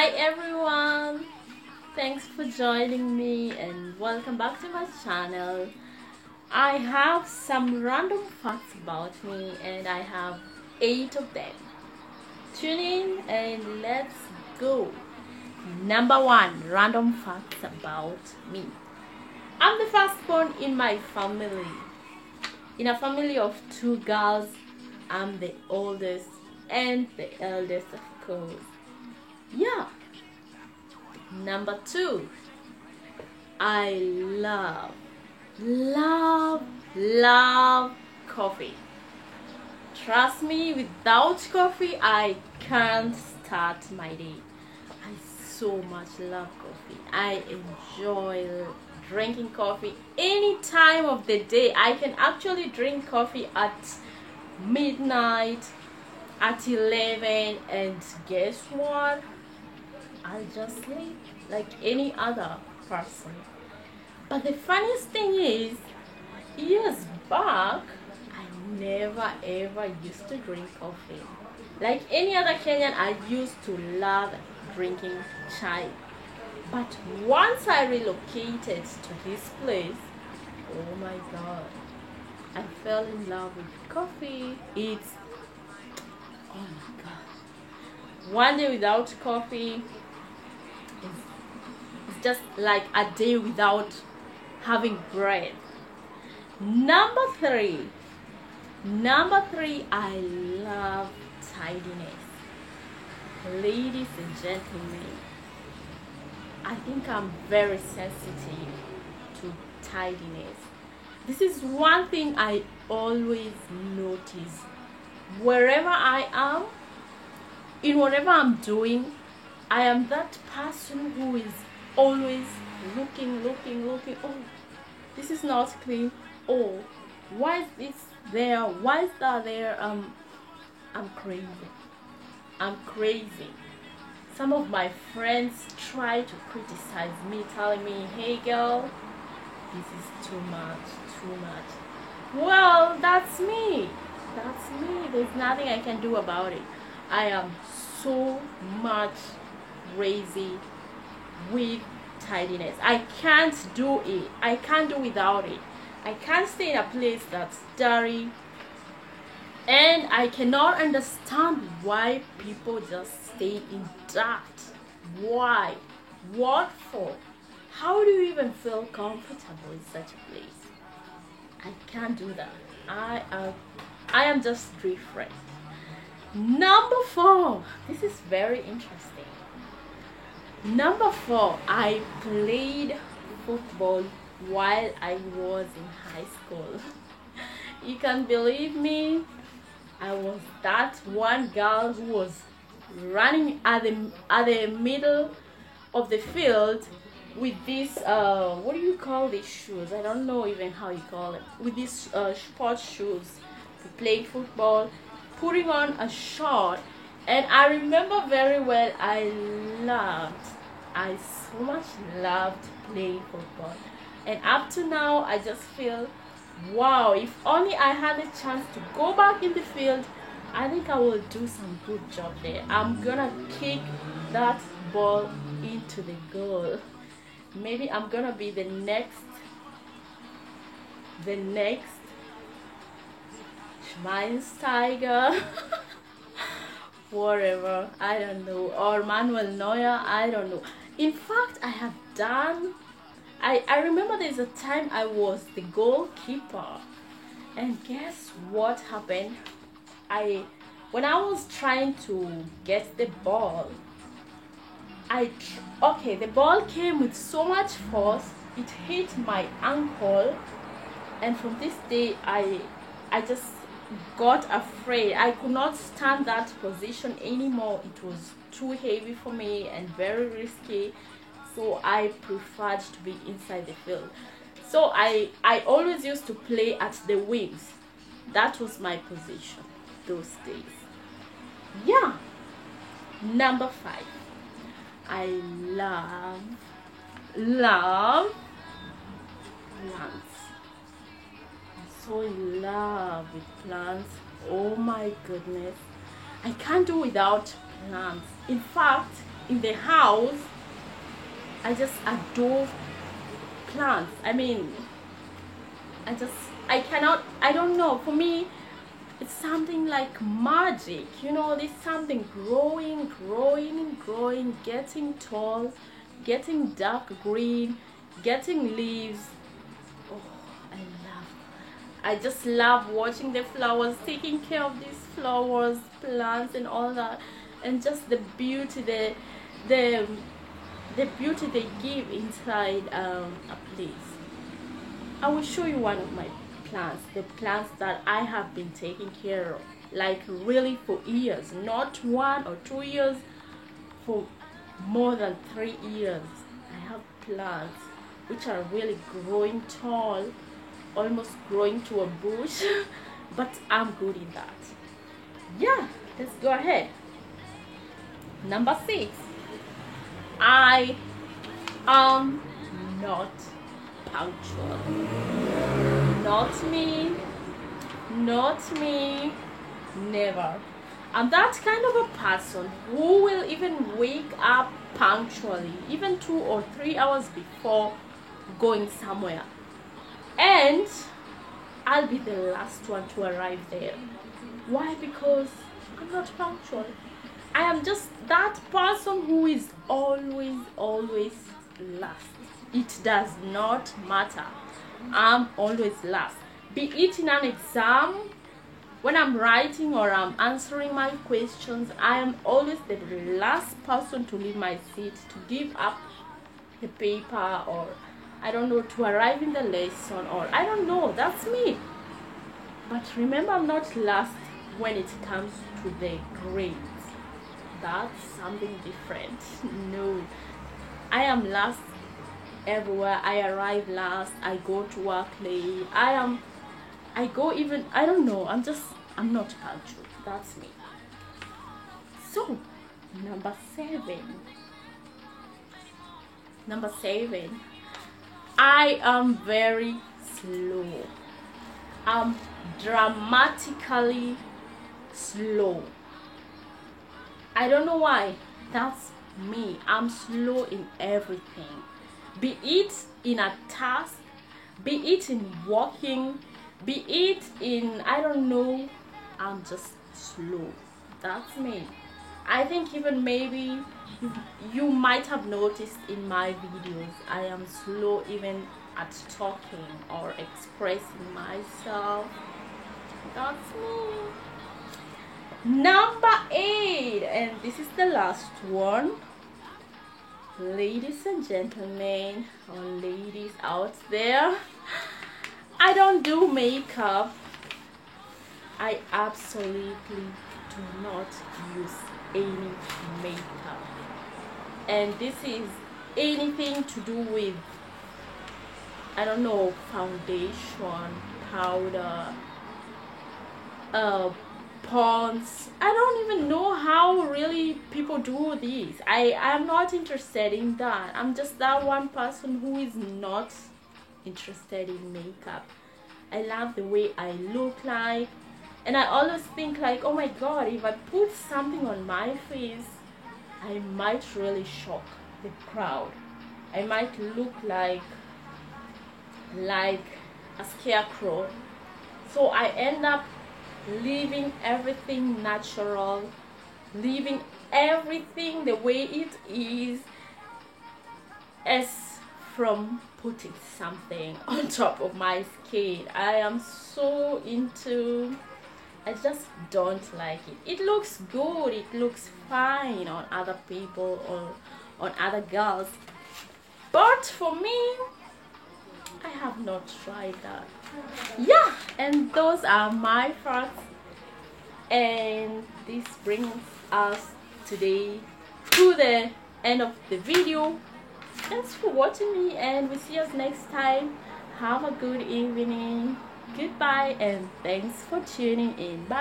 Hi everyone, thanks for joining me and welcome back to my channel. I have some random facts about me and I have 8 of them. Tune in and let's go. Number 1, random facts about me. I'm the firstborn in my family. In a family of 2 girls, I'm the oldest and the eldest, of course. Yeah. Number 2, I love coffee. Trust me, without coffee, I can't start my day. I so much love coffee. I enjoy drinking coffee any time of the day. I can actually drink coffee at midnight, at 11, and guess what? I'll just sleep like any other person. But the funniest thing is, years back, I never ever used to drink coffee. Like any other Kenyan, I used to love drinking chai. But once I relocated to this place, oh my god, I fell in love with coffee. Oh my god. One day without coffee is just like a day without having bread. Number three, I love tidiness. Ladies and gentlemen, I think I'm very sensitive to tidiness. This is one thing I always notice. Wherever I am, in whatever I'm doing, I am that person who is always looking. Oh, this is not clean. Oh, why is this there? Why is that there? I'm crazy. Some of my friends try to criticize me, telling me, hey girl, this is too much. Well, that's me. There's nothing I can do about it. I am so much crazy with tidiness. I can't do it. I can't do without it. I can't stay in a place that's dirty, and I cannot understand why people just stay in dirt. Why? What for? How do you even feel comfortable in such a place? I can't do that. I am just different. Number 4. This is very interesting. Number 4, I played football while I was in high school. You can believe me, I was that one girl who was running at the middle of the field with these what do you call these shoes? I don't know even how you call it. With these sports shoes to play football, putting on a short. And I remember very well, I so much loved playing football. And up to now, I just feel, wow, if only I had a chance to go back in the field, I think I will do some good job there. I'm gonna kick that ball into the goal. Maybe I'm gonna be the next Schweinsteiger. Whatever, I don't know, or Manuel Neuer, I don't know. In fact, I remember there's a time I was the goalkeeper, and guess what happened? When I was trying to get the ball, the ball came with so much force, it hit my ankle, and from this day I just got afraid. I could not stand that position anymore. It was too heavy for me and very risky, so I preferred to be inside the field. So I always used to play at the wings. That was my position those days. Yeah. Number 5, I love plants. So in love with plants. Oh my goodness, I can't do without plants. In fact, in the house, I just adore plants. I mean, I don't know, for me it's something like magic, there's something growing, getting tall, getting dark green, getting leaves. Oh, I just love watching the flowers, taking care of these flowers, plants and all that, and just the beauty, the beauty they give inside a place. I will show you one of my plants, the plants that I have been taking care of, like really for years, not 1 or 2 years, for more than 3 years. I have plants which are really growing tall, almost growing to a bush, but I'm good in that. Yeah, let's go ahead. Number 6, I am not punctual. Not me, never. I'm that kind of a person who will even wake up punctually, even 2 or 3 hours before going somewhere, and I'll be the last one to arrive there. Why? Because I'm not punctual. I am just that person who is always last. It does not matter. I'm always last. Be it in an exam, when I'm writing or I'm answering my questions, I am always the last person to leave my seat, to give up the paper, or I don't know, to arrive in the lesson, or I don't know, that's me. But remember, I'm not last when it comes to the grades. That's something different. No, I am last everywhere. I arrive last. I go to work late. I go even, I don't know, I'm not punctual. That's me. So, number seven, I am very slow. I'm dramatically slow. I don't know why. That's me. I'm slow in everything. Be it in a task, be it in walking, be it in, I don't know, I'm just slow. That's me. I think even maybe you might have noticed in my videos, I am slow even at talking or expressing myself. That's me. Number 8, and this is the last one. Ladies and gentlemen, or ladies out there, I don't do makeup. I absolutely do not use any makeup. And this is anything to do with, I don't know, foundation, powder, ponds. I don't even know how really people do this. I'm not interested in that. I'm just that one person who is not interested in makeup. I love the way I look like, and I always think like, oh my god, if I put something on my face, I might really shock the crowd. I might look like a scarecrow. So I end up leaving everything natural, leaving everything the way it is, as from putting something on top of my skin. I am so into, I just don't like it. It looks good, it looks fine on other people or on other girls, but for me, I have not tried that. Yeah, and those are my thoughts, and this brings us today to the end of the video. Thanks for watching me, and we'll see us next time. Have a good evening. Goodbye, and thanks for tuning in. Bye.